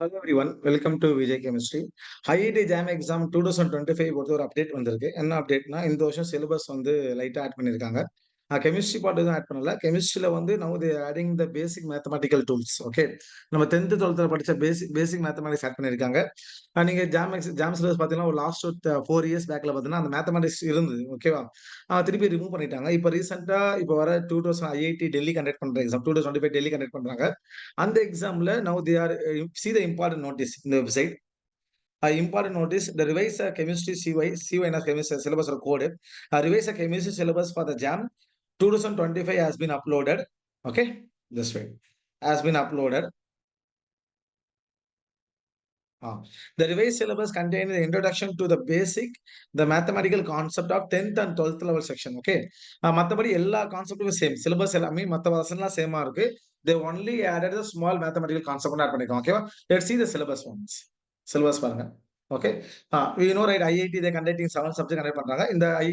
Hello everyone, welcome to Vijay Chemistry. IIT JAM exam 2025 பொறுத்த ஒரு update வந்திருக்கு. என்ன அப்டேட்னா, இந்த வருஷம் சிலபஸ் வந்து லைட்டா ஆட் பண்ணியிருக்காங்க. கெமிஸ்ட்ரி பார்ட் எதுவும் ஆட் பண்ணல. கெமிஸ்ட்ரில வந்து now they adding the basic mathematical tools. Okay. நம்ம 10th 12th படிச்ச பேசிக் மேத்தமேட்டிக்ஸ் ஆட் பண்ணியிருக்காங்க. நீங்க ஜாம் சிலபஸ் பார்த்தீங்கன்னா, ஒரு லாஸ்ட் 4 இயர்ஸ் பேக்ல பார்த்தீங்கன்னா, அந்த மேத்தமேட்டிக்ஸ் இருந்தது. ஓகேவா? திருப்பி ரிமூவ் பண்ணிட்டாங்க. இப்ப ரீசென்ட்டா இப்ப வர 2000 ஐஐடி டெல்லி கண்டக்ட் பண்ற எக்ஸாம் 2025 டெல்லி கண்டக்ட் பண்றாங்க. அந்த எக்ஸாம்ல now they are see the important notice in the website. Important notice, the revised chemistry CY na chemistry syllabus or code. Revised chemistry syllabus for the JAM 2025 has been uploaded. Okay, this way has been uploaded. The revised syllabus contains the introduction to the basic, the mathematical concept of 10th and 12th level section. Okay. மத்தபடி எல்லா கான்செப்டும் same syllabus எல்லாமே மத்த வருஷன்லாம் சேமா இருக்கு. They only added a small mathematical concept add பண்ணிருக்காங்க. ஓகேவா? Let's see the syllabus once. Syllabus பாருங்க. Okay. we know right IIT they conducting 7 subject conduct பண்றாங்க.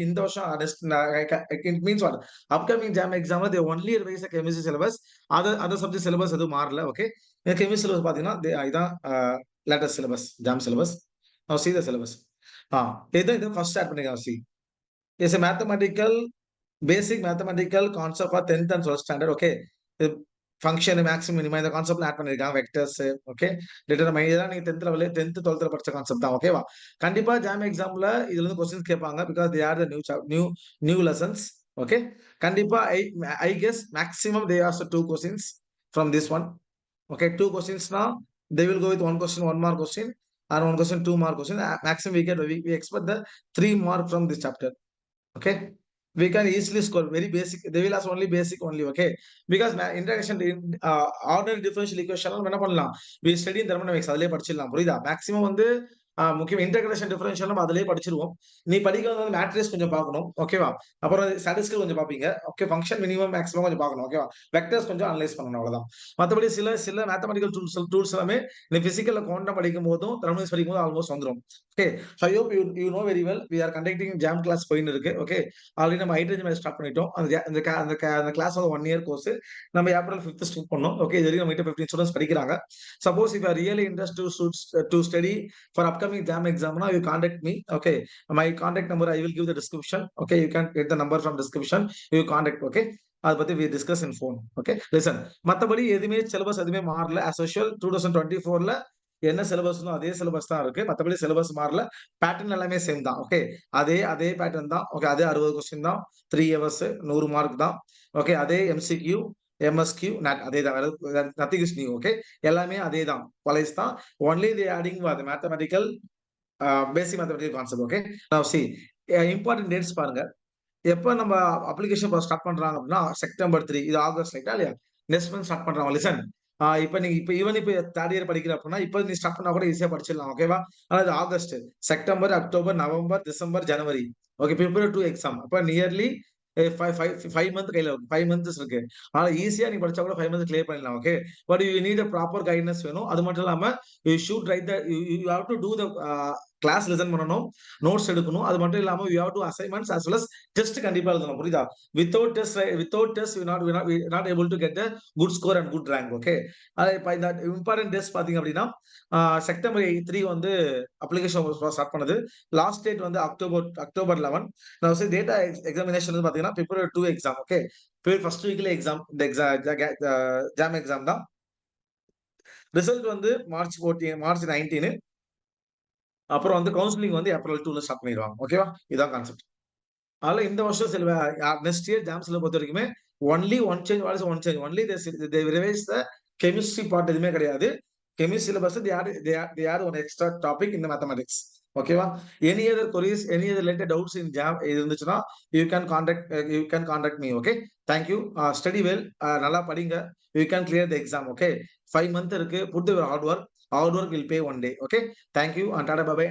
இந்த வருஷம் it means what? Upcoming JAM exam they only revise the chemistry syllabus. other subject syllabus எதுவும் மாறல. Okay. இந்த chemistry syllabus பாத்தீங்கன்னா இதான் latest syllabus, JAM syllabus. Now see the syllabus. இது first start பண்ணிக்கலாம். See. It's a basic mathematical concept for 10th and 12th standard. Okay. Function maximum minimum இந்த concept add பண்ணிருக்காங்க vectors. Okay. Determine இதெல்லாம் நீங்க 10th லெவல்ல 10th 12th படிச்ச concept தான். ஓகேவா? கண்டிப்பா ஜாம் எக்ஸாம்ல இதுல இருந்து क्वेश्चंस கேட்பாங்க because they are the new lessons. Okay. கண்டிப்பா I guess maximum they are 2 questions from this one. Okay, 2 questions now. They will go with 1 question, 1 mark question, or 1 question, 2 mark question. Maximum we expect the 3 mark from this chapter. Okay, we can easily score very basic. They will ask only basic only. Okay, because integration ordinary differential equation என்ன பண்ணலாம், we study in thermodynamics அதிலே படிச்சிடலாம். புரியுதா? Maximum வந்து முக்கியம் integration differential நம்ம அதிலேயே படிச்சிருவோம். நீ படிக்கிறது வந்து மேட்ரிக்ஸ் கொஞ்சம் பார்க்கணும். ஓகேவா? அப்புறம் ஸ்டாட்டிஸ்டிக்ஸ் கொஞ்சம் பார்ப்பீங்க. ஓகே, ஃபங்க்ஷன் மினிமம் மேக்ஸிமம் கொஞ்சம் பார்க்கணும். ஓகேவா? வெக்டர்ஸ் கொஞ்சம் அனலைஸ் பண்ணணும், அவ்வளவுதான். மத்தபடி சில மேத்தமெட்டிக்கல் டூல்ஸ் எல்லாமே நீ பிசிக்கல்ல குவாண்டம் படிக்கும் போதும் தெர்மோடைனமிக்ஸ் படிக்கும் போதும் ஆல்மோஸ்ட் வந்துரும். Okay, so I hope you know very well. We are conducting JAM class போயின்னு இருக்கு. ஓகே, ஆல்ரெடி நம்ம ஹைட்ரஜன் ஸ்டார்ட் பண்ணிட்டோம். அந்த கிளாஸ் வந்து 1 இயர் கோர்ஸ். நம்ம ஏப்ரல் 5th ஸ்டார்ட் பண்ணோம். ஓகே, இது வரைக்கும் நம்ம 15 ஸ்டூடெண்ட்ஸ் படிக்கிறாங்க. Suppose if are really interest to study for upcoming JAM exam now you contact me. Okay, my contact number I will give the description. Okay, you can get the number from description. You contact. Okay, அதை பத்தி we discuss in phone. Okay, listen. மத்தபடி எதுவுமே syllabus எதுவுமே மாறல. as usual 2024ல என்ன சிலபஸ்னோ அதே syllabus தான் இருக்கு. மத்தபடி சிலபஸ் மாறல. பேட்டர்ன் எல்லாமே சேம் தான். ஓகே, அதே பேட்டர்ன் தான். ஓகே, அதே 60 கொஸ்டின் தான். 3 hours 100 மார்க் தான். ஓகே, அதே MCQ MSQ அதே தான். Nothing is new. ஓகே, எல்லாமே அதே தான், பழைய தான். Only they adding mathematical basic mathematical concept. Okay, நவ see இம்பார்ட்டன்ட் டேட்ஸ் பாருங்க. எப்ப நம்ம அப்ளிகேஷன் ஸ்டார்ட் பண்றாங்க அப்படின்னா செப்டம்பர் 3, இது ஆகஸ்ட் ரைட்டா இல்லையா? நெக்ஸ்ட் மந்த் ஸ்டார்ட் பண்றாங்க. லிசன், இப்ப நீங்க இப்ப தேர்ட் இயர் படிக்கிற அப்படின்னா இப்ப நீ ஸ்டார்ட் பண்ணா கூட ஈஸியா படிச்சிடலாம். ஓகேவா? ஆனா இது August, September, October, November, December, ஜனவரி. ஓகே, பிப்ரவரி 2 எக்ஸாம். அப்ப நியர்லி 5 மந்த் கையில இருக்கு. 5 மந்த்ஸ் இருக்கு. ஆனா ஈஸியா நீ படிச்சா கூட 5 மந்த் கிளியர் பண்ணிடலாம். Okay, but you need a proper guidance வேணும். அது மட்டும் இல்லாம you should write the you have to do the class listen பண்ணணும், நோட்ஸ் எடுக்கணும். அது மட்டும் இல்லாம you have to assignments as well as test கண்டிப்பா எழுதணும். புரியுதா? Without test we not able to get the good score and good rank. Okay, இப்ப இந்த இம்பார்ட்டன்ட் டெஸ்ட் பாத்தீங்க அப்படின்னா செப்டம்பர் 3 வந்து அப்ளிகேஷன் ஸ்டார்ட் பண்ணுது. லாஸ்ட் டேட் வந்து அக்டோபர் 11. நான் டேட்டா எக்ஸாமினேஷன் வந்து பாத்தீங்கன்னா பிப்ரவரி 2 எக்ஸாம். ஓகே, ஃபர்ஸ்ட் வீக்ல எக்ஸாம். இந்த ஜாம் எக்ஸாம் தான். ரிசல்ட் வந்து மார்ச் 19. அப்புறம் வந்து கவுன்சிலிங் வந்து ஏப்ரல் 2ல ஸ்டார்ட் பண்ணிடுவாங்க. ஓகேவா? இதான் கான்செப்ட். அதனால இந்த வருஷம் நெக்ஸ்ட் இயர் ஜாம்ஸ்ல பொறுத்த வரைக்குமே only one change. What is one change? Only they revise the chemistry part. எதுவுமே கிடையாது. Chemistry syllabus they add one extra topic in the mathematics. ஓகேவா? Any other queries, any other related doubts இன் jam இருந்துச்சுன்னா you can contact me. Okay, thank you. Study well. நல்லா படிங்க. you can clear the exam. Okay, 5 month இருக்கு. put the hard work will pay one day. Okay, thank you and tata bye bye.